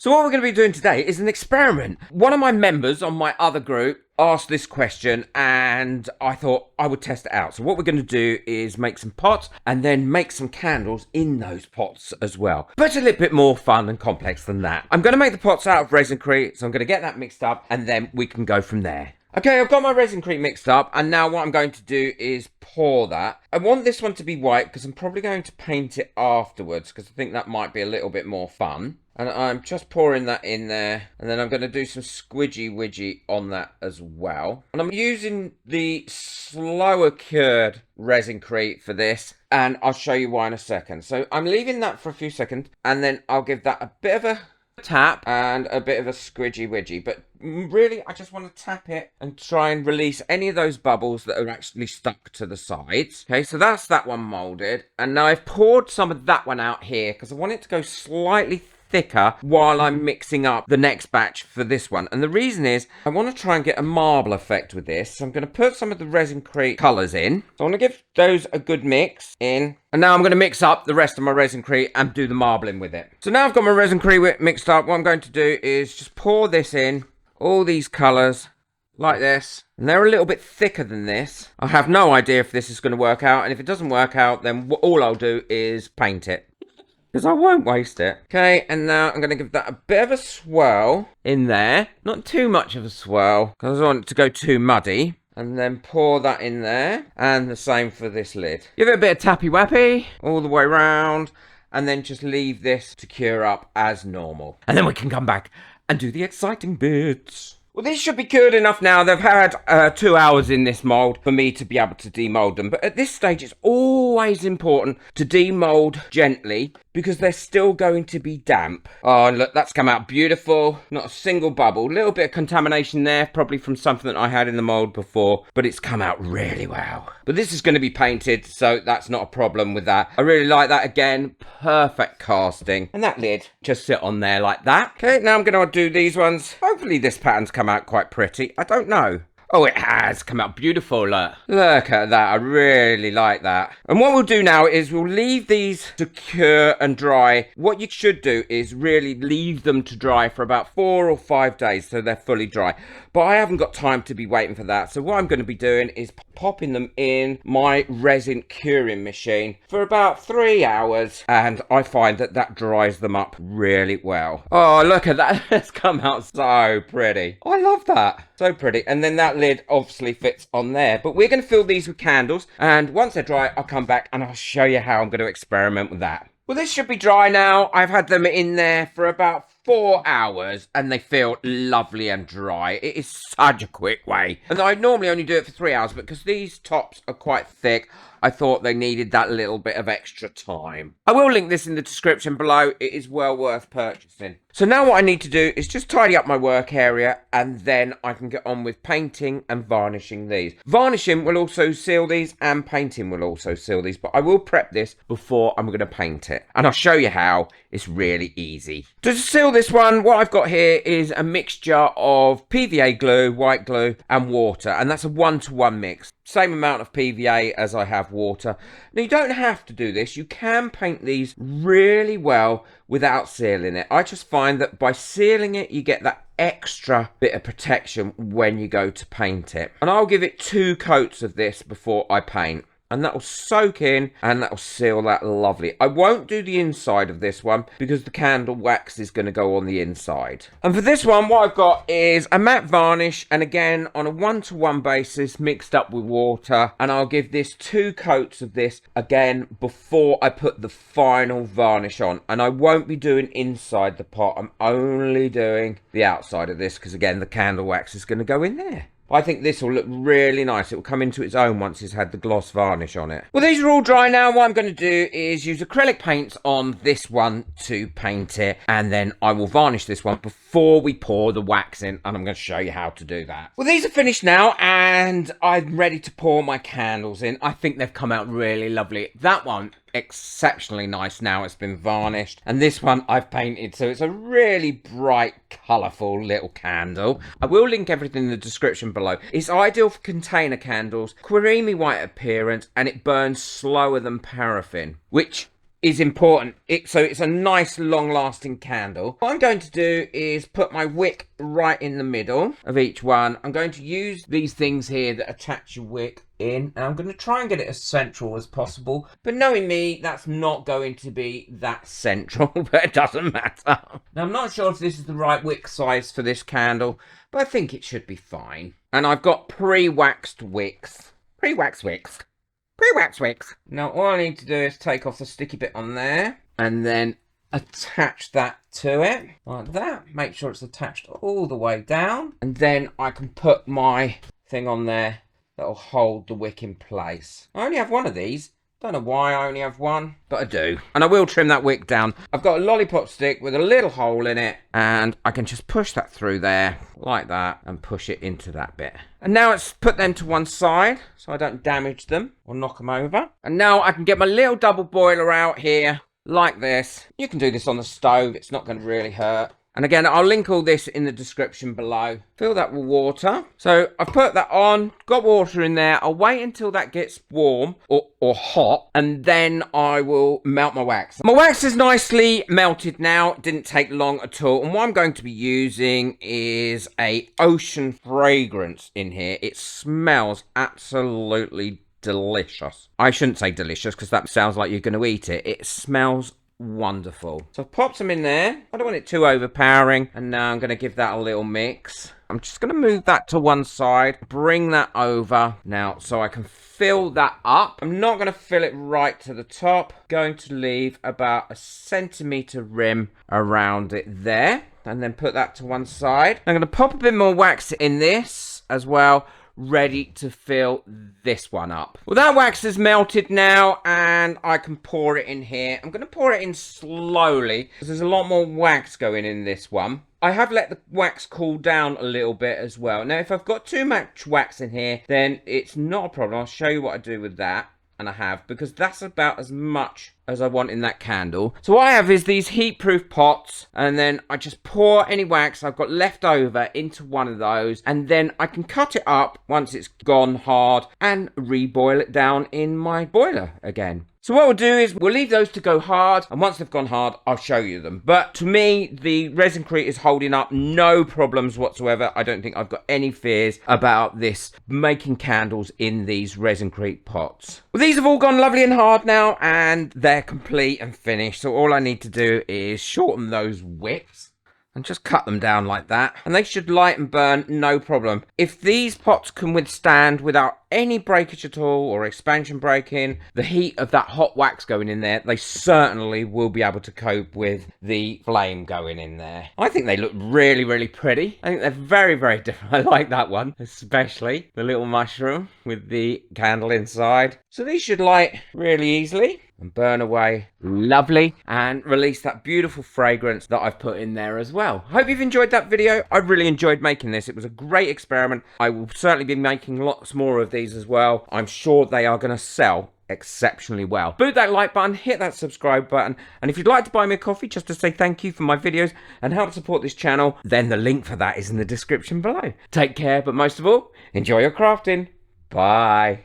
So what we're going to be doing today is an experiment. One of my members on my other group asked this question and I thought I would test it out. So what we're going to do is make some pots and then make some candles in those pots as well. But a little bit more fun and complex than that. I'm going to make the pots out of resin-crete, so I'm going to get that mixed up and then we can go from there. Okay, I've got my resin-crete mixed up and now what I'm going to do is pour that. I want this one to be white because I'm probably going to paint it afterwards because I think that might be a little bit more fun. And I'm just pouring that in there. And then I'm going to do some squidgy-widgy on that as well. And I'm using the slower cured resin-crete for this. And I'll show you why in a second. So I'm leaving that for a few seconds. And then I'll give that a bit of a tap and a bit of a squidgy-widgy. But really, I just want to tap it and try and release any of those bubbles that are actually stuck to the sides. Okay, so that's that one molded. And now I've poured some of that one out here because I want it to go slightly thicker while I'm mixing up the next batch for this one. And the reason is I want to try and get a marble effect with this. So I'm going to put some of the resin-crete colours in. So I want to give those a good mix in. And now I'm going to mix up the rest of my resin-crete and do the marbling with it. So now I've got my resin-crete mixed up. What I'm going to do is just pour this in, all these colours like this. And they're a little bit thicker than this. I have no idea if this is going to work out. And if it doesn't work out, then all I'll do is paint it, because I won't waste it. Okay, and now I'm going to give that a bit of a swirl in there. Not too much of a swirl, because I don't want it to go too muddy. And then pour that in there. And the same for this lid. Give it a bit of tappy-wappy all the way around. And then just leave this to cure up as normal. And then we can come back and do the exciting bits. Well, these should be cured enough now. They've had 2 hours in this mould for me to be able to demold them. But at this stage, it's always important to demold gently because they're still going to be damp. Oh, look, that's come out beautiful. Not a single bubble. A little bit of contamination there, probably from something that I had in the mould before. But it's come out really well. But this is going to be painted, so that's not a problem with that. I really like that again. Perfect casting. And that lid just sit on there like that. Okay, now I'm going to do these ones. Hopefully this pattern's come out quite pretty. I don't know. Oh, it has come out beautiful, look. Look at that, I really like that. And what we'll do now is we'll leave these to cure and dry. What you should do is really leave them to dry for about 4 or 5 days so they're fully dry. But I haven't got time to be waiting for that. So what I'm going to be doing is popping them in my resin curing machine for about 3 hours. And I find that that dries them up really well. Oh, look at that. It's come out so pretty. I love that. So pretty. And then that lid obviously fits on there. But we're going to fill these with candles. And once they're dry, I'll come back and I'll show you how I'm going to experiment with that. Well, this should be dry now. I've had them in there for about 4 hours and they feel lovely and dry. It is such a quick way. And I normally only do it for 3 hours, but because these tops are quite thick, I thought they needed that little bit of extra time. I will link this in the description below. It is well worth purchasing. So now what I need to do is just tidy up my work area and then I can get on with painting and varnishing these. Varnishing will also seal these and painting will also seal these, but I will prep this before I'm going to paint it. And I'll show you how. It's really easy. To seal this one, what I've got here is a mixture of PVA glue, white glue and water. And that's a 1-to-1 mix. Same amount of PVA as I have water. Now, you don't have to do this. You can paint these really well without sealing it. I just find that by sealing it, you get that extra bit of protection when you go to paint it. And I'll give it 2 coats of this before I paint. And that will soak in and that will seal that lovely. I won't do the inside of this one because the candle wax is going to go on the inside. And for this one, what I've got is a matte varnish. And again, on a 1-to-1 basis mixed up with water. And I'll give this 2 coats of this again before I put the final varnish on. And I won't be doing inside the pot. I'm only doing the outside of this because again, the candle wax is going to go in there. I think this will look really nice. It will come into its own once it's had the gloss varnish on it. Well, these are all dry now. What I'm going to do is use acrylic paints on this one to paint it. And then I will varnish this one before we pour the wax in. And I'm going to show you how to do that. Well, these are finished now and I'm ready to pour my candles in. I think they've come out really lovely. That one, exceptionally nice now it's been varnished, and this one I've painted, so it's a really bright colourful little candle. I will link everything in the description below. It's ideal for container candles, creamy white appearance, and it burns slower than paraffin, which is important. So it's a nice long-lasting candle. What I'm going to do is put my wick right in the middle of each one. I'm going to use these things here that attach your wick in, and I'm going to try and get it as central as possible. But knowing me, that's not going to be that central, but it doesn't matter. Now, I'm not sure if this is the right wick size for this candle, but I think it should be fine. And I've got pre-waxed wicks. Pre-waxed wicks. Pre-wax wicks. Now all I need to do is take off the sticky bit on there and then attach that to it like that. Make sure it's attached all the way down, and then I can put my thing on there that'll hold the wick in place. I only have one of these. Don't know why I only have one, but I do. And I will trim that wick down. I've got a lollipop stick with a little hole in it, and I can just push that through there like that and push it into that bit. And now it's put them to one side so I don't damage them or knock them over. And now I can get my little double boiler out here like this. You can do this on the stove. It's not going to really hurt. And again, I'll link all this in the description below. Fill that with water. So I've put that on, got water in there. I'll wait until that gets warm or hot, and then I will melt my wax. My wax is nicely melted now. It didn't take long at all. And what I'm going to be using is a ocean fragrance in here. It smells absolutely delicious. I shouldn't say delicious because that sounds like you're going to eat it. It smells wonderful. So I've popped them in there. I don't want it too overpowering. And now I'm going to give that a little mix. I'm just going to move that to one side, bring that over now so I can fill that up. I'm not going to fill it right to the top. Going to leave about a centimetre rim around it there, and then put that to one side. I'm going to pop a bit more wax in this as well, ready to fill this one up. Well, that wax is melted now, and I can pour it in here. I'm going to pour it in slowly because there's a lot more wax going in this one. I have let the wax cool down a little bit as well. Now, if I've got too much wax in here, then it's not a problem. I'll show you what I do with that. And I have, because that's about as much as I want in that candle. So what I have is these heat-proof pots, and then I just pour any wax I've got left over into one of those, and then I can cut it up once it's gone hard and reboil it down in my boiler again. So what we'll do is we'll leave those to go hard, and once they've gone hard, I'll show you them. But to me, the resincrete is holding up, no problems whatsoever. I don't think I've got any fears about this making candles in these resincrete pots. Well, these have all gone lovely and hard now, and they're complete and finished. So all I need to do is shorten those wicks and just cut them down like that, and they should light and burn no problem. If these pots can withstand without any breakage at all or expansion breaking the heat of that hot wax going in there, they certainly will be able to cope with the flame going in there. I think they look really, really pretty. I think they're very, very different. I like that one, especially the little mushroom with the candle inside. So these should light really easily and burn away lovely and release that beautiful fragrance that I've put in there as well. Hope you've enjoyed that video. I really enjoyed making this. It was a great experiment. I will certainly be making lots more of these as well. I'm sure they are going to sell exceptionally well. Boot that like button, hit that subscribe button, and if you'd like to buy me a coffee just to say thank you for my videos and help support this channel, then the link for that is in the description below. Take care, but most of all, enjoy your crafting. Bye.